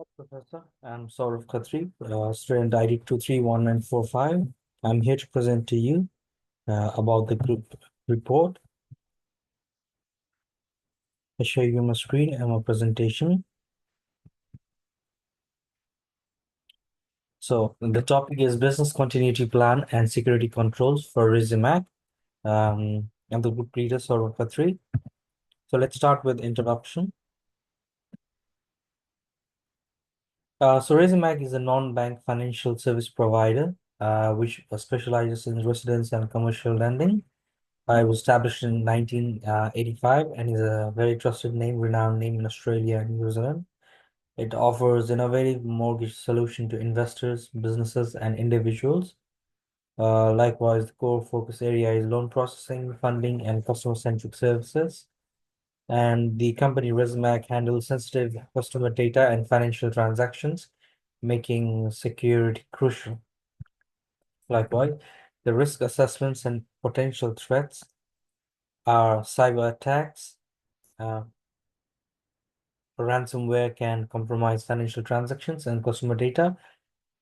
Hi, Professor, I'm Saurav Khatri, student ID 231945. I'm here to present to you about the group report. I show you my screen and my presentation. So the topic is business continuity plan and security controls for Resimac. I'm the group leader, Saurav Khatri. So let's start with introduction. So Resimac is a non-bank financial service provider, which specializes in residence and commercial lending. It was established in 1985 and is a very trusted name, renowned name in Australia and New Zealand. It offers innovative mortgage solution to investors, businesses, and individuals. Likewise, the core focus area is loan processing, funding, and customer-centric services. And the company Resimac handles sensitive customer data and financial transactions, making security crucial. Likewise, the risk assessments and potential threats are cyber attacks. Ransomware can compromise financial transactions and customer data.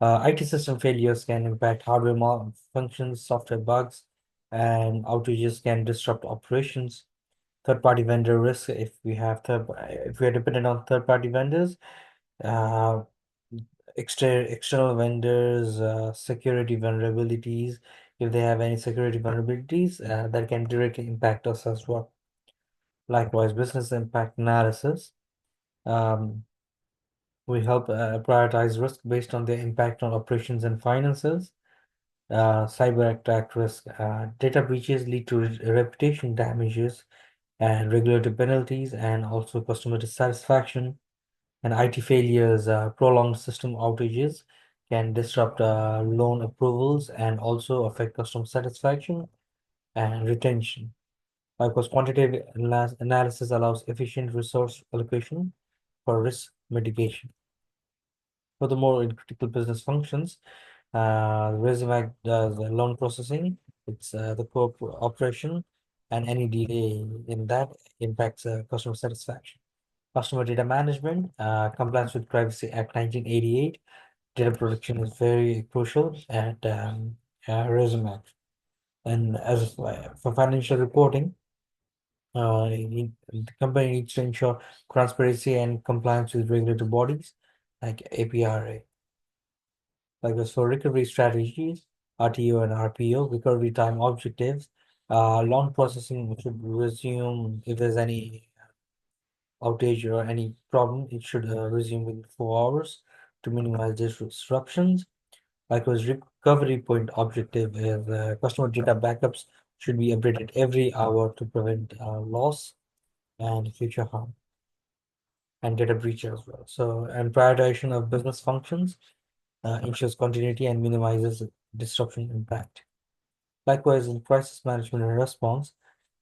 IT system failures can impact hardware malfunctions, software bugs, and outages can disrupt operations. Third-party vendor risk, if we are dependent on third-party vendors, uh, external vendors, security vulnerabilities, if they have any security vulnerabilities, that can directly impact us as well. Likewise, business impact analysis. Um, We help prioritize risk based on their impact on operations and finances. Cyber attack risk. Data breaches lead to reputation damages and regulatory penalties and also customer dissatisfaction. And IT failures, prolonged system outages can disrupt loan approvals and also affect customer satisfaction and retention. Because quantitative analysis allows efficient resource allocation for risk mitigation. Furthermore, in critical business functions, Resimac does loan processing. It's the core operation, and any delay in that impacts customer satisfaction. Customer data management, compliance with Privacy Act 1988. Data protection is very crucial at Resimac. And as for financial reporting, the company needs to ensure transparency and compliance with regulatory bodies like APRA. Like this for recovery strategies, RTO and RPO, recovery time objectives, loan processing should resume if there's any outage or any problem, it should resume within 4 hours to minimize disruptions. Likewise, recovery point objective is customer data backups should be updated every hour to prevent loss and future harm and data breach as well. So, and prioritization of business functions ensures continuity and minimizes disruption impact. Likewise, in crisis management and response,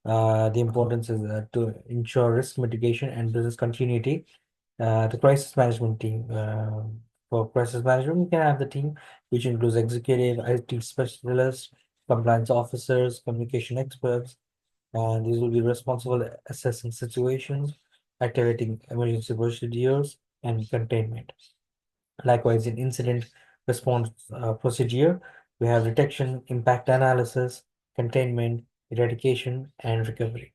the importance is to ensure risk mitigation and business continuity. The crisis management team, for crisis management, we can have the team which includes executive, IT specialists, compliance officers, communication experts, and these will be responsible assessing situations, activating emergency procedures, and containment. Likewise, in incident response procedure, we have detection, impact analysis, containment, eradication, and recovery.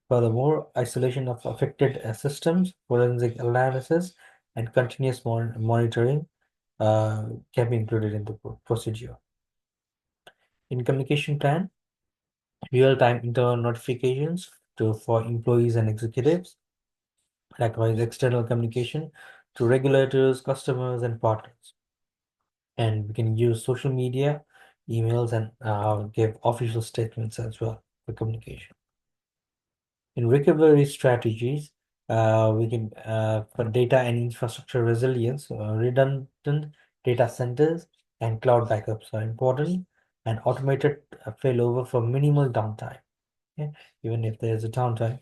Furthermore, isolation of affected systems, forensic analysis, and continuous monitoring can be included in the procedure. In communication plan, real-time internal notifications for employees and executives. Likewise, external communication to regulators, customers, and partners. And we can use social media, emails, and give official statements as well for communication. In recovery strategies, we can for data and infrastructure resilience, redundant data centers and cloud backups are important, and automated failover for minimal downtime. Okay? Even if there's a downtime.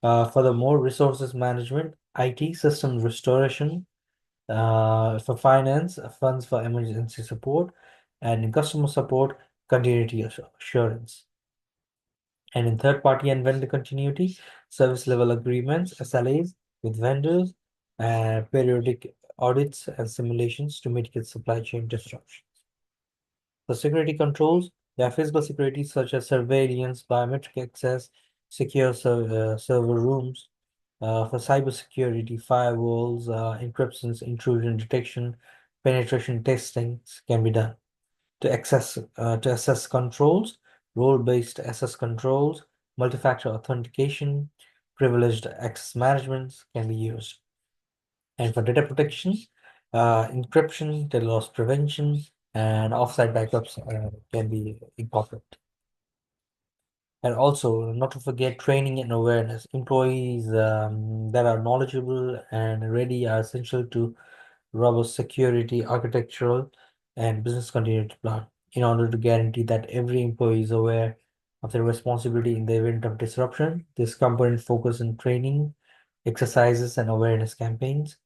Furthermore, resources management, IT systems restoration, for finance, funds for emergency support, and in customer support, continuity assurance. And in third party and vendor continuity, service level agreements, SLAs with vendors, and periodic audits and simulations to mitigate supply chain disruptions. For security controls, there are physical security such as surveillance, biometric access, secure server rooms. For cybersecurity, firewalls, encryptions, intrusion detection, penetration testing can be done. To assess controls, role-based access controls, multi-factor authentication, privileged access management can be used. And for data protection, encryption, data loss prevention, and offsite backups can be incorporated. And also, not to forget training and awareness. Employees that are knowledgeable and ready are essential to robust security, architectural, and business continuity plan in order to guarantee that every employee is aware of their responsibility in the event of disruption. This component focus on training, exercises, and awareness campaigns,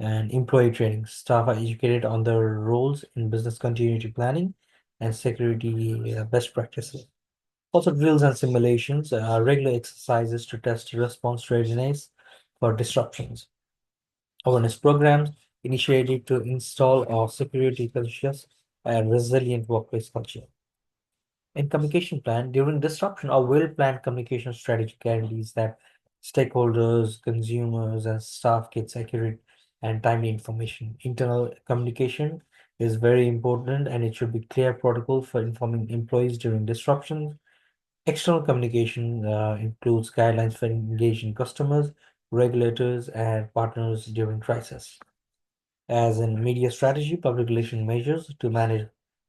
and employee training. Staff are educated on their roles in business continuity planning and security best practices. Also, drills and simulations are regular exercises to test response readiness for disruptions. Awareness programs initiated to install a security conscious and resilient workplace culture. In communication plan, during disruption, a well-planned communication strategy guarantees that stakeholders, consumers, and staff get accurate and timely information. Internal communication is very important and it should be clear protocol for informing employees during disruptions. External communication includes guidelines for engaging customers, regulators, and partners during crisis. As in media strategy, public relation measures to manage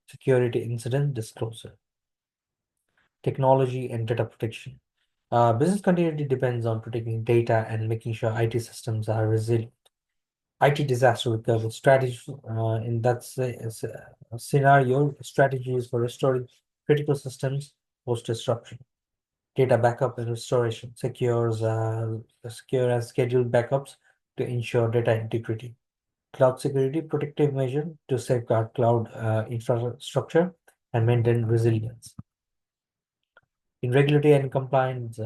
security incident disclosure. Technology and data protection. Business continuity depends on protecting data and making sure IT systems are resilient. IT disaster recovery strategy in that scenario, strategies for restoring critical systems post disruption. Data backup and restoration secure and scheduled backups to ensure data integrity. Cloud security protective measure to safeguard cloud infrastructure and maintain resilience. In regulatory and compliance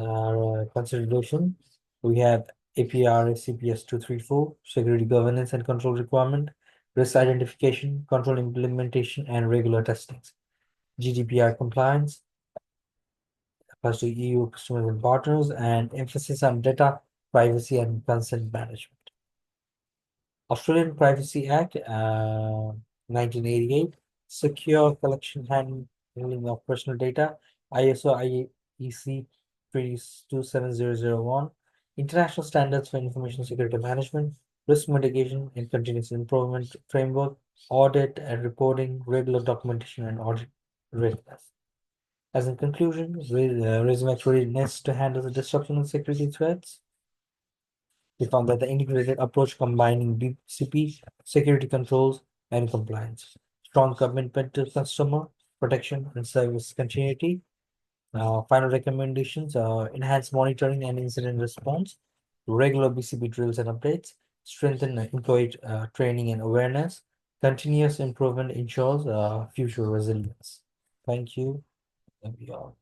consideration, we have APRA CPS 234, security governance and control requirement, risk identification, control implementation, and regular testings. GDPR compliance, applies to EU customers and partners, and emphasis on data privacy and consent management. Australian Privacy Act, 1988, secure collection handling of personal data, ISO IEC 27001, international standards for information security management, risk mitigation and continuous improvement framework, audit and reporting, regular documentation and audit readiness. As in conclusion, Resimax readiness to handle the disruption and security threats. We found that the integrated approach combining BCP, security controls, and compliance, strong commitment to customer protection and service continuity. Final recommendations: enhance monitoring and incident response, regular BCP drills and updates, strengthen employee training and awareness, continuous improvement ensures future resilience. Thank you. That'll be all.